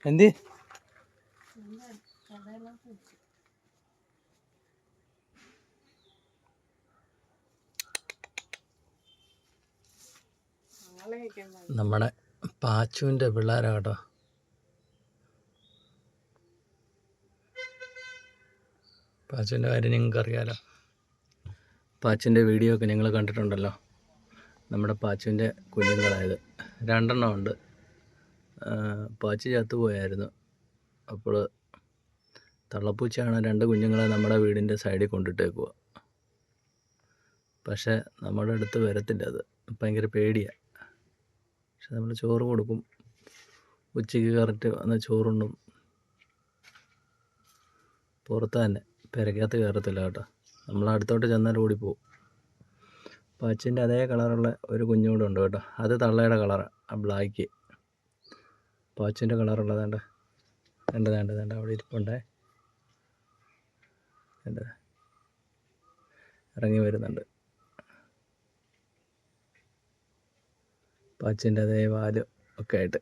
എന്ത് നമ്മുടെ പാച്ചുവിൻ്റെ പിള്ളേരാ കേട്ടോ. പാച്ചുവിൻ്റെ കാര്യം നിങ്ങൾക്ക് അറിയാലോ. പാച്ചുവിൻ്റെ വീഡിയോ ഒക്കെ നിങ്ങൾ കണ്ടിട്ടുണ്ടല്ലോ. നമ്മുടെ പാച്ചുവിൻ്റെ കുഞ്ഞുങ്ങളായത് 2 എണ്ണം ഉണ്ട്. പാച്ചു ചത്തുപോയായിരുന്നു. അപ്പോൾ തള്ളപ്പൂച്ചയാണ് 2 കുഞ്ഞുങ്ങളെ നമ്മുടെ വീടിൻ്റെ സൈഡിൽ കൊണ്ടിട്ടേക്കുക. പക്ഷേ നമ്മുടെ അടുത്ത് വരത്തില്ല. അത് ഭയങ്കര പേടിയാണ്. പക്ഷെ നമ്മൾ ചോറ് കൊടുക്കും. ഉച്ചയ്ക്ക് കറക്റ്റ് വന്ന് ചോറുണ്ടും. പുറത്ത് തന്നെ, പെരക്കകത്ത് കയറത്തില്ല കേട്ടോ. നമ്മൾ അടുത്തോട്ട് ചെന്നാൽ ഓടിപ്പോവും. പാച്ചിൻ്റെ അതേ കളറുള്ള ഒരു കുഞ്ഞുകൂടെ ഉണ്ട് കേട്ടോ. അത് തള്ളയുടെ കളറാണ്, ആ ബ്ലാക്ക്. പാച്ചിൻ്റെ കളറുള്ളതാണ്ട് വേണ്ട അവിടെ ഇരിപ്പുണ്ടേ. വേണ്ട ഇറങ്ങി വരുന്നുണ്ട്. പാച്ചിൻ്റെ അതേ വാലും ഒക്കെ ആയിട്ട്.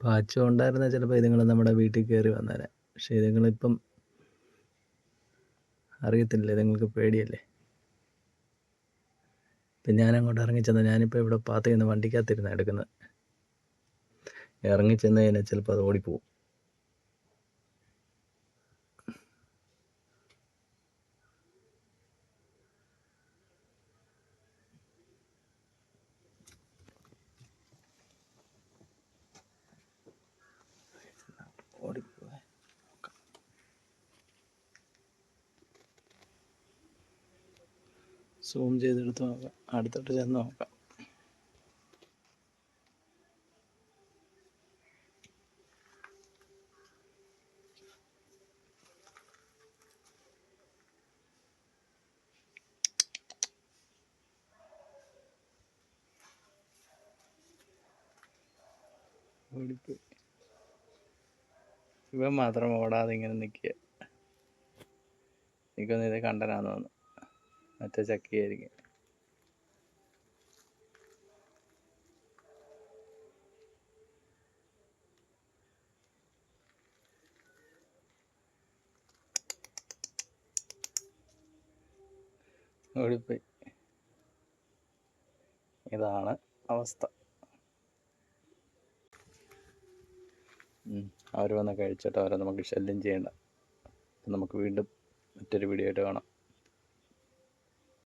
പാച്ചു ഉണ്ടായിരുന്ന ചിലപ്പോൾ ഇതുങ്ങൾ നമ്മുടെ വീട്ടിൽ കയറി വന്നേനെ. പക്ഷേ ഇതുങ്ങളിപ്പം അറിയത്തില്ല, ഇതുങ്ങൾക്ക് പേടിയല്ലേ. ഇപ്പം ഞാനങ്ങോട്ട് ഇറങ്ങിച്ചെന്ന്, ഞാനിപ്പോൾ ഇവിടെ പാത്ത് ചെയ്യുന്ന വണ്ടിക്കകത്തിരുന്ന് എടുക്കുന്നത്. ഇറങ്ങിച്ചെന്ന് കഴിഞ്ഞാൽ ചിലപ്പോൾ അത് ഓടിപ്പോവും. ഓടിപ്പോവേ. സൂം ചെയ്തെടുത്ത് നോക്കാം, അടുത്തോട്ട് ചെന്ന് നോക്കാം. ഓടിപ്പോയി. ഇവൻ മാത്രം ഓടാതെ ഇങ്ങനെ നിൽക്കുക. എനിക്കൊന്നും ഇത് കണ്ടനാന്ന് തോന്നുന്നു. മറ്റേ ചക്കിയായിരിക്കും. ഓടിപ്പോയി. ഇതാണ് അവസ്ഥ. അവർ വന്ന് കഴിച്ചിട്ട് അവരെ നമുക്ക് ശല്യം ചെയ്യണ്ട. നമുക്ക് വീണ്ടും മറ്റൊരു വീഡിയോ ആയിട്ട് കാണാം.